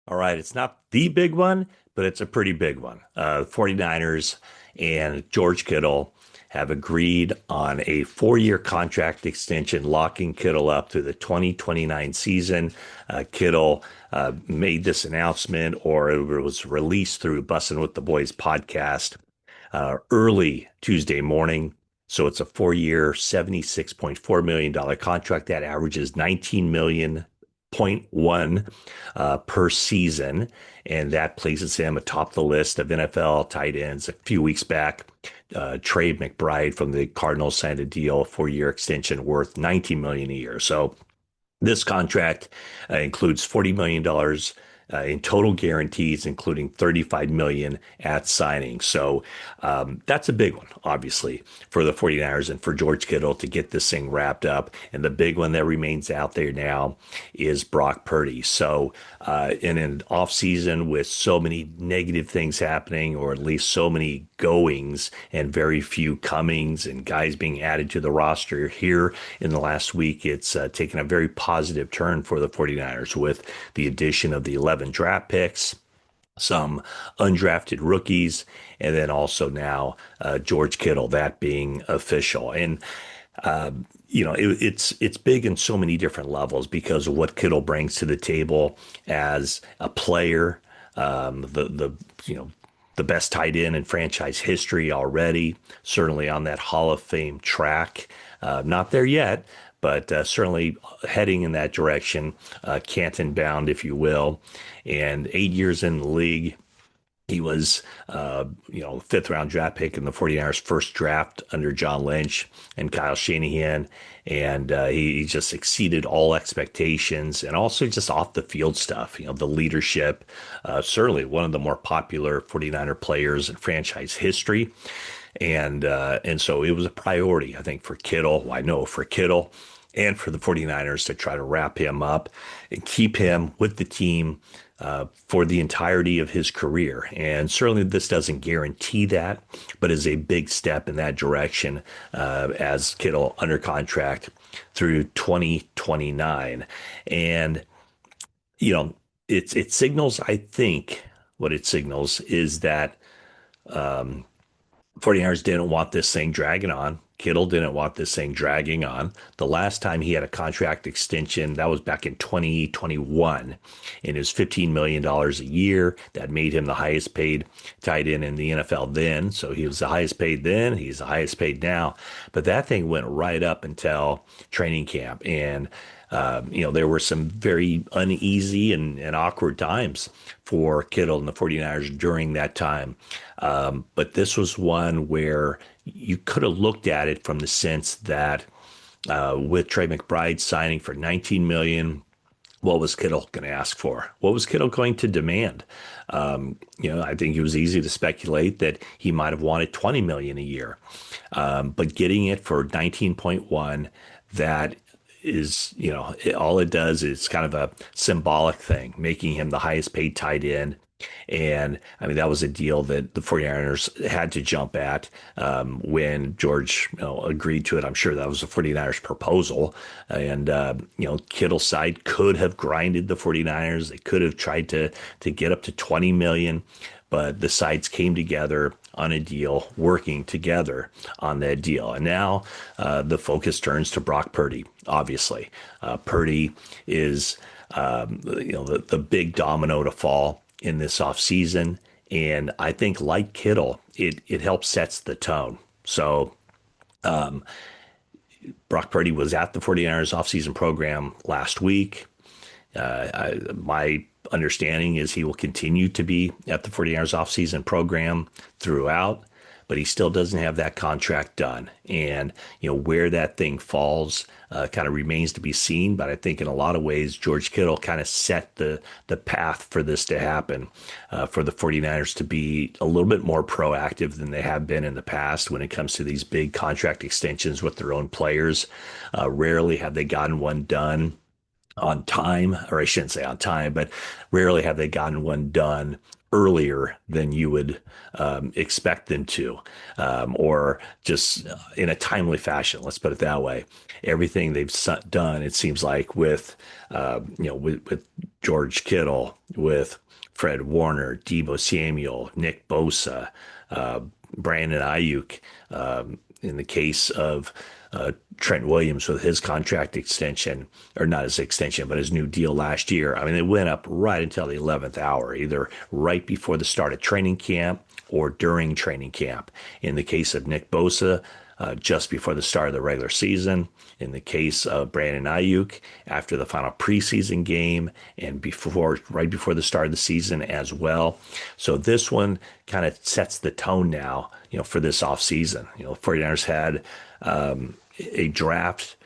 All right, it's not the big one, but it's a pretty big one. 49ers and George Kittle have agreed on a 4-year contract extension, locking Kittle up through the 2029 season. Kittle made this announcement, or it was released through Bussin' with the Boys podcast early Tuesday morning. So it's a 4-year, $76.4 million contract that averages 19 million point one per season, and that places him atop the list of NFL tight ends. A few weeks back, Trey McBride from the Cardinals signed a deal, 4-year extension worth 19 million a year. So this contract includes $40 million in total guarantees, including 35 million at signing. So that's a big one, obviously, for the 49ers and for George Kittle to get this thing wrapped up. And the big one that remains out there now is Brock Purdy. So in an offseason with so many negative things happening, or at least so many goings and very few comings and guys being added to the roster here in the last week, it's taken a very positive turn for the 49ers with the addition of the 11 draft picks, some undrafted rookies, and then also now George Kittle, that being official. And it's big in so many different levels because of what Kittle brings to the table as a player. The best tight end in franchise history already, certainly on that Hall of Fame track. Not there yet, but certainly heading in that direction, Canton bound, if you will. And 8 years in the league, he was, fifth round draft pick in the 49ers first draft under John Lynch and Kyle Shanahan. And he just exceeded all expectations, and also just off the field stuff, the leadership, certainly one of the more popular 49er players in franchise history. And so it was a priority, I think, for Kittle. Well, I know for Kittle and for the 49ers to try to wrap him up and keep him with the team for the entirety of his career. And certainly this doesn't guarantee that, but is a big step in that direction as Kittle under contract through 2029. And, it signals, I think, what it signals is that 49ers didn't want this thing dragging on. Kittle didn't want this thing dragging on. The last time he had a contract extension, that was back in 2021, and it was $15 million a year. That made him the highest paid tight end in the NFL then. So he was the highest paid then. He's the highest paid now. But that thing went right up until training camp. And there were some very uneasy and awkward times for Kittle and the 49ers during that time. But this was one where you could have looked at it from the sense that with Trey McBride signing for 19 million, what was Kittle going to ask for? What was Kittle going to demand? I think it was easy to speculate that he might have wanted 20 million a year. But getting it for 19.1, that is, all it does is kind of a symbolic thing, making him the highest paid tight end. And I mean, that was a deal that the 49ers had to jump at when George agreed to it. I'm sure that was the 49ers proposal. And, Kittle's side could have grinded the 49ers. They could have tried to get up to 20 million, but the sides came together on a deal, working together on that deal. And now the focus turns to Brock Purdy, obviously. Purdy is, the big domino to fall in this offseason. And I think, like Kittle, it helps sets the tone. So Brock Purdy was at the 49ers offseason program last week. My understanding is he will continue to be at the 49ers offseason program throughout, but he still doesn't have that contract done. And, where that thing falls kind of remains to be seen. But I think in a lot of ways, George Kittle kind of set the path for this to happen, for the 49ers to be a little bit more proactive than they have been in the past when it comes to these big contract extensions with their own players. Rarely have they gotten one done on time, or I shouldn't say on time, but rarely have they gotten one done earlier than you would expect them to, or just in a timely fashion. Let's put it that way. Everything they've done, it seems like, with George Kittle, with Fred Warner, Deebo Samuel, Nick Bosa, uh, Brandon Ayuk. In the case of Trent Williams with his contract extension, or not his extension, but his new deal last year. I mean, it went up right until the 11th hour, either right before the start of training camp or during training camp. In the case of Nick Bosa, just before the start of the regular season. In the case of Brandon Ayuk, after the final preseason game and right before the start of the season as well. So this one kind of sets the tone now, for this offseason. 49ers had a draft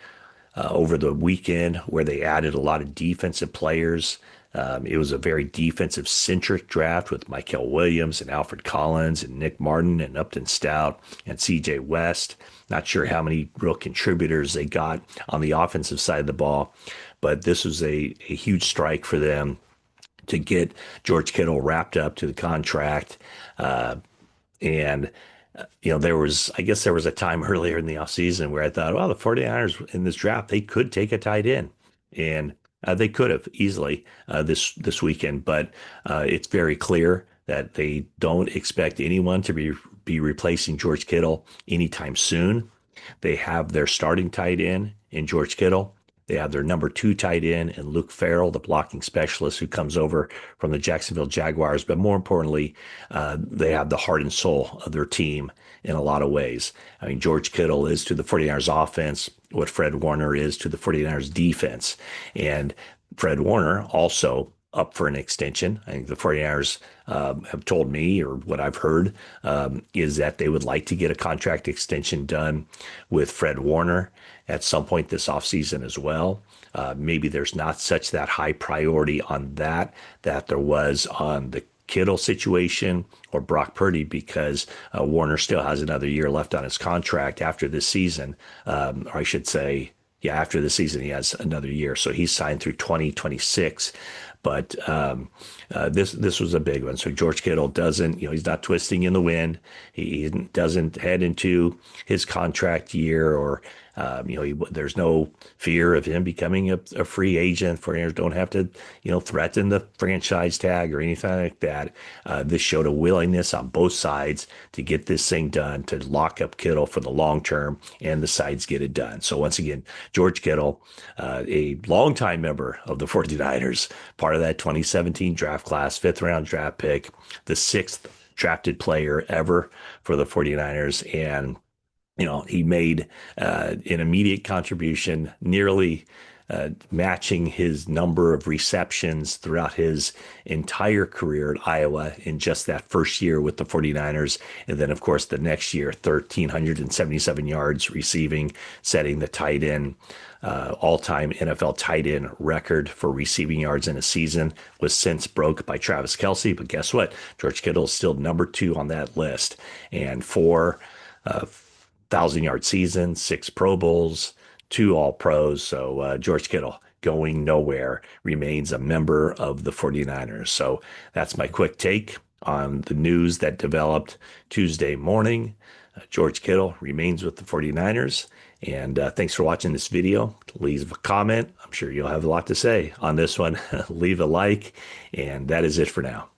over the weekend where they added a lot of defensive players. It was a very defensive centric draft with Michael Williams and Alfred Collins and Nick Martin and Upton Stout and CJ West. Not sure how many real contributors they got on the offensive side of the ball, but this was a huge strike for them to get George Kittle wrapped up to the contract. And I guess there was a time earlier in the offseason where I thought, well, the 49ers in this draft, they could take a tight end. And they could have easily this weekend, but it's very clear that they don't expect anyone to be replacing George Kittle anytime soon. They have their starting tight end in George Kittle. They have their number 2 tight end in Luke Farrell, the blocking specialist who comes over from the Jacksonville Jaguars. But more importantly, they have the heart and soul of their team in a lot of ways. I mean, George Kittle is to the 49ers offense what Fred Warner is to the 49ers defense. And Fred Warner also up for an extension. I think the 49ers have told me, or what I've heard, is that they would like to get a contract extension done with Fred Warner at some point this offseason as well. Maybe there's not such that high priority on that there was on the Kittle situation or Brock Purdy, because Warner still has another year left on his contract after this season. Or I should say, after the season, he has another year. So he's signed through 2026. But this was a big one. So George Kittle doesn't, he's not twisting in the wind. He doesn't head into his contract year, or there's no fear of him becoming a free agent. 49ers don't have to, threaten the franchise tag or anything like that. This showed a willingness on both sides to get this thing done, to lock up Kittle for the long term, and the sides get it done. So once again, George Kittle, a longtime member of the 49ers, part of that 2017 draft class, 5th round draft pick, the 6th drafted player ever for the 49ers. And he made an immediate contribution, nearly matching his number of receptions throughout his entire career at Iowa in just that first year with the 49ers. And then, of course, the next year, 1,377 yards receiving, setting the tight end all-time NFL tight end record for receiving yards in a season, was since broke by Travis Kelce. But guess what? George Kittle is still number 2 on that list. And 4 1,000-yard seasons, 6 Pro Bowls, 2 All-Pros. So George Kittle, going nowhere, remains a member of the 49ers. So that's my quick take on the news that developed Tuesday morning. George Kittle remains with the 49ers. And thanks for watching this video. Leave a comment. I'm sure you'll have a lot to say on this one. Leave a like. And that is it for now.